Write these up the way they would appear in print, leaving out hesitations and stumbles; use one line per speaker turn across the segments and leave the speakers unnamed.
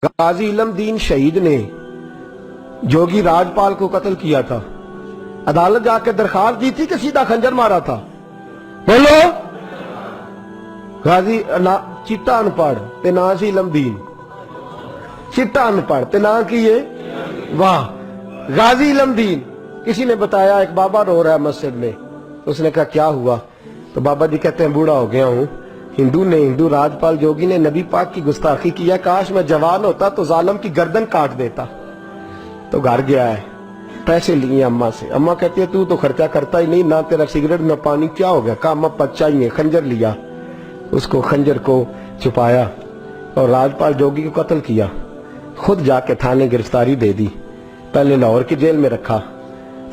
गाजी इलम दीन शहीद ने जोगी राजपाल को कत्ल किया था। अदालत जाके दरखास्त दी थी कि सीधा खंजर मारा था। बोलो। गाजी चिट्टा अनपढ़ ते ना सी इलम दीन, चिट्टा अनपढ़ ते ना की ये वाह गाजी इलम दीन। किसी ने बताया एक बाबा रो रहा है मस्जिद में, उसने कहा क्या हुआ? तो बाबा जी कहते हैं बूढ़ा हो गया हूं, हिंदू राजपाल जोगी ने नबी पाक की गुस्ताखी किया, काश मैं जवान होता तो जालिम की गर्दन काट देता। तो घर गया है, पैसे लिए अम्मा से। अम्मा कहती है तू तो खर्चा करता ही नहीं, ना तेरा सिगरेट ना पानी, क्या हो गया? कहा अम्मा बच्चा ही है। खंजर लिया, उसको खंजर को छुपाया और राजपाल जोगी को कत्ल किया। खुद जाके थाने गिरफ्तारी दे दी, पहले लाहौर की जेल में रखा।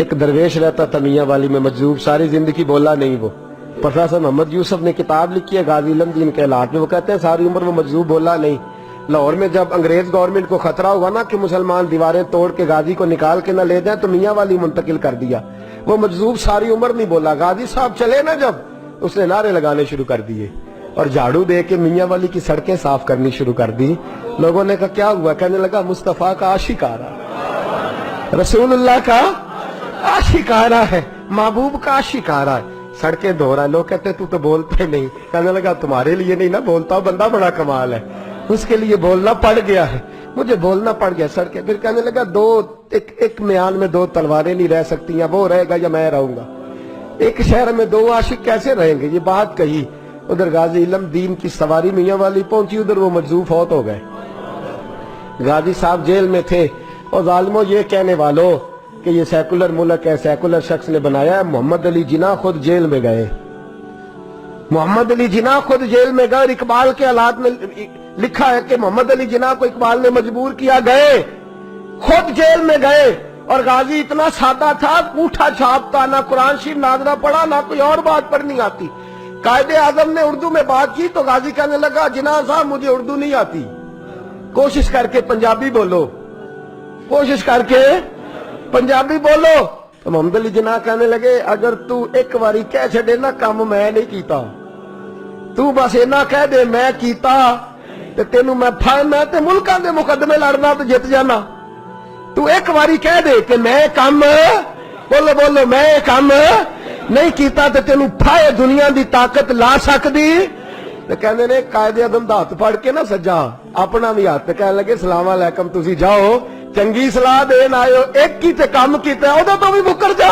एक दरवेश रहता था मियां वाली में मजजूब, सारी जिंदगी बोला नहीं वो। प्रोफेसर मोहम्मद यूसुफ ने किताब लिखी है गाजी इलम दीन के हालात में, वो कहते हैं सारी उम्र वो मजजूब बोला नहीं। लाहौर में जब अंग्रेज गवर्नमेंट को खतरा हुआ ना कि मुसलमान दीवारें तोड़ के गाजी को निकाल के ना ले जाए, तो मियां वाली मुंतकिल कर दिया। वो मजजूब सारी उम्र नहीं बोला। गाजी साहब चले ना जब, उसने नारे लगाने शुरू कर दिए और झाड़ू दे के मियां वाली की सड़कें साफ करनी शुरू कर दी। लोगों ने कहा क्या हुआ? कहने लगा मुस्तफा का आशिक आ रहा, रसूलुल्लाह का आशिक आ रहा है, महबूब का आशिक आ रहा है, सड़कें धो रहा है। लोग कहते तू तो बोलते नहीं। कहने लगा तुम्हारे लिए नहीं ना बोलता, बंदा बड़ा कमाल है, उसके लिए बोलना पड़ गया है, मुझे बोलना पड़ गया सड़कें। फिर कहने लगा एक म्यान में दो तलवारें नहीं रह सकती, या वो रहेगा या मैं रहूंगा। एक शहर में दो आशिक कैसे रहेंगे? ये बात कही। उधर गाजी इलम दीन की सवारी मियां वाली पहुंची, उधर वो मजजूब फौत हो गए। गाजी साहब जेल में थे और जालिमों ये कहने वालों कि ये सेकुलर मुल्क है, सेकुलर शख्स ने बनाया है। मोहम्मद अली जिन्ना खुद जेल में गए, मोहम्मद अली जिन्ना खुद जेल में गए। इकबाल के हालात में लिखा है कि मोहम्मद अली जिन्ना को इकबाल ने मजबूर किया, गए खुद जेल में गए। और गाजी इतना सादा था, अंगूठा छापता, ना कुरान शरीफ नाजरा पढ़ा, ना कोई और बात पढ़नी आती। कायदे आजम ने उर्दू में बात की तो गाजी कहने लगा जिन्ना साहब मुझे उर्दू नहीं आती, कोशिश करके पंजाबी बोलो, कोशिश करके पंजाबी बोलो। तो मोहम्मद अली जिन्ना कहने लगे अगर तू एक बारी कह छे ना काम मैं नहीं कीता, तू बस इना कह दे मैं कीता ते तेनू मैं ते मुल्कां दे मुकदमे लड़ना तो जित जाना। तू एक बारी कह दे कि मैं काम बोलो बोलो मैं काम नहीं कीता ते तेनू फाए दुनिया दी ताकत ला सकदी। ते कहंदे ने कायदे आज़म दा हत्थ फड़ के ना सज्जा अपना भी हत्थ कहने लगे सलाम अलैकुम तुसी जाओ, चंगी सलाह देन आयो, एक ही ते काम कीता ओदे तो भी मुकर जा,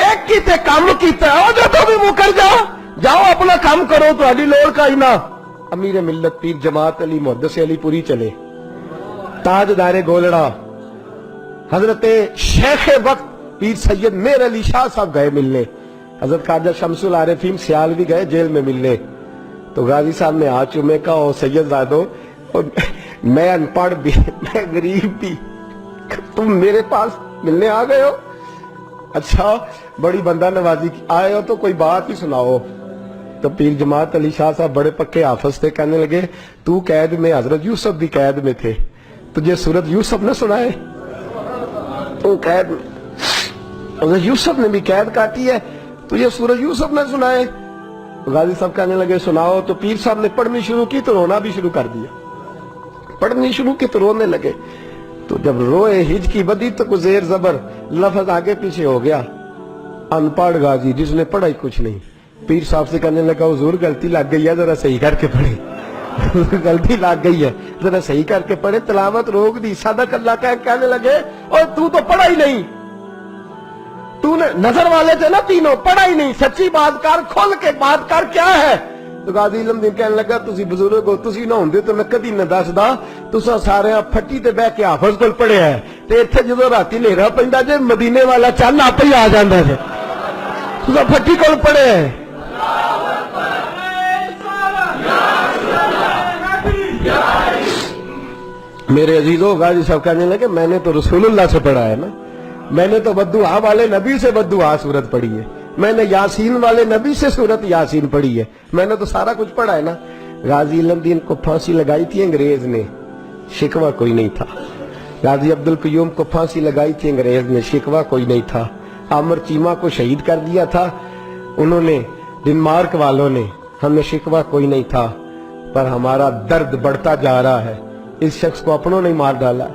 एक ही ते काम कीता ओदे तो भी मुकर जा, जाओ अपना काम करो, तुहाडी लोड़ का ही ना। अमीर मिल्लत पीर जमात अली मुहद्दिस अली पुरी चले, ताजदारे गोलड़ा हजरत शेख वक्त पीर सैयद मेर अली शाह साहब गए मिलने, हजरत ख्वाजा शमसुल आरिफीन सियाल भी गए जेल में मिलने। तो गाजी साहब ने हाथ चूमे का ओ सैयद जादो मैं अनपढ़ भी, मैं गरीब भी, तुम मेरे पास मिलने आ गए हो? अच्छा बड़ी बंदा नवाजी आए हो तो कोई बात ही सुनाओ। तो पीर जमात अली शाह साहब बड़े पक्के हाफिज थे, कहने लगे तू कैद में, हजरत यूसुफ भी कैद में थे, तुझे सूरत यूसुफ ने सुनाए? तू कैद में, हजरत यूसुफ ने भी कैद काटी है, तुझे सूरत यूसुफ ने सुनाए? तो गाजी साहब कहने लगे सुनाओ। तो पीर साहब ने पढ़नी शुरू की तो रोना भी शुरू कर दिया, पढ़नी शुरू की तो रोने लगे। तो जब रोए हिज की बदी तो कुछ जेर जबर लफ्ज आगे पीछे हो गया। अनपढ़ गाजी जिसने पढ़ा ही कुछ नहीं, पीर साहब से कहने लगा हुजूर गलती लग गई है, जरा सही करके पढ़े गलती लग गई है, जरा सही करके पढ़े, तिलावत रोक दी, सदक अल्लाह का। कहने लगे और तू तो पढ़ा ही नहीं, तूने नजर वाले थे ना तीनों, पढ़ा ही नहीं, सच्ची बात कर, खोल के बात कर, क्या है? तो गाजी इलम दीन कहने लगा तुसी बुजुर्ग हो, तुसी ना होंदे तो मैं कदी न दसदा, तुसा सारे फट्टी ते बह के हाफिज कोल पढ़िया है, ते इत्थे जदों राती नेरा पैंदा जे मदीने वाला चंद आपे ही आ जांदा है, तुसा फट्टी कोल पढ़िया है। मेरे अजीजों गाजी साहब कहने लगे मैंने तो रसूलुल्लाह से पढ़ा है ना, मैंने तो बद्दुआ वाले नबी से बद्दुआ सूरत पढ़ी है, मैंने यासीन वाले नबी से सूरत यासीन पढ़ी है, मैंने तो सारा कुछ पढ़ा है ना। गाजी इलम दीन को फांसी लगाई थी अंग्रेज ने, शिकवा कोई नहीं था। गाजी अब्दुल कयूम को फांसी लगाई थी अंग्रेज ने, शिकवा कोई नहीं था। आमर चीमा को शहीद कर दिया था उन्होंने, डेनमार्क वालों ने, हमें शिकवा कोई नहीं था। पर हमारा दर्द बढ़ता जा रहा है, इस शख्स को अपनों ने मार डाला,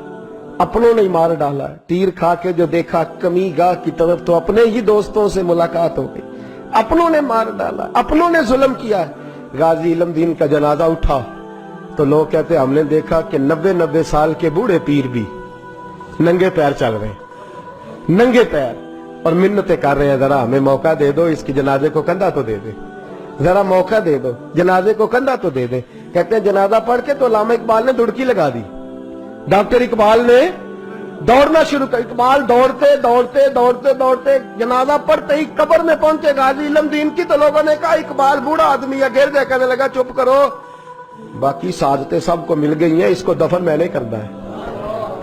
अपनों ने मार डाला। तीर खा के जो देखा कमी गाह की तरफ तो अपने ही दोस्तों से मुलाकात हो गई। अपनों ने मार डाला, अपनों ने जुल्म किया। गाजी इल्मदीन का जनाजा उठा तो लोग कहते हमने देखा कि 90-90 साल के बूढ़े पीर भी नंगे पैर चल रहे हैं, नंगे पैर, और मिन्नतें कर रहे हैं, जरा हमें मौका दे दो, इसकी जनाजे को कंधा तो दे दे, जरा मौका दे दो, जनाजे को कंधा तो दे दे। कहते हैं जनाजा पढ़ के तो अल्लामा इकबाल ने दुड़की लगा दी, डॉक्टर इकबाल ने दौड़ना शुरू कर। इकबाल दौड़ते दौड़ते दौड़ते दौड़ते जनाजा पढ़ते ही कब्र में पहुंचे गाजी इल्मदीन की, तो लोगों ने कहा इकबाल बूढ़ा आदमी है, गिर जाए। कहने लगा चुप करो, बाकी साजतें सबको मिल गई हैं, इसको दफन मैंने करना है,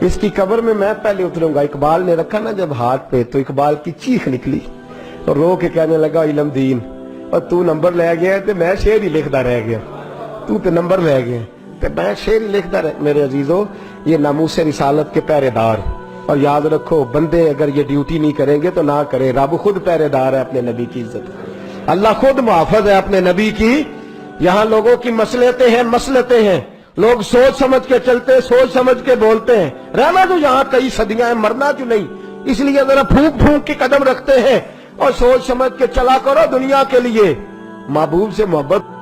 इसकी कब्र में मैं पहले उतरूंगा। इकबाल ने रखा ना जब हाथ पे, तो इकबाल की चीख निकली और रो के कहने लगा इल्मदीन, और तू नंबर ले गया तो मैं शेर ही लिखता रह गया, तू तो नंबर ले गया तो मैं शेर ही लिखता रह। मेरे अजीजों, ये नामूस रिसालत के पहरेदार, और याद रखो बंदे अगर ये ड्यूटी नहीं करेंगे तो ना करें, रब खुद पहरेदार है अपने नबी की इज्जत, अल्लाह खुद मुहाफिज है अपने नबी की। यहाँ लोगों की मसलतें हैं, मसलतें हैं, लोग सोच समझ के चलते, सोच समझ के बोलते हैं। रहना तो यहाँ कई सदियां हैं, मरना क्यों नहीं, इसलिए जरा फूंक फूंक के कदम रखते हैं और सोच समझ के चला करो दुनिया के लिए। महबूब से मोहब्बत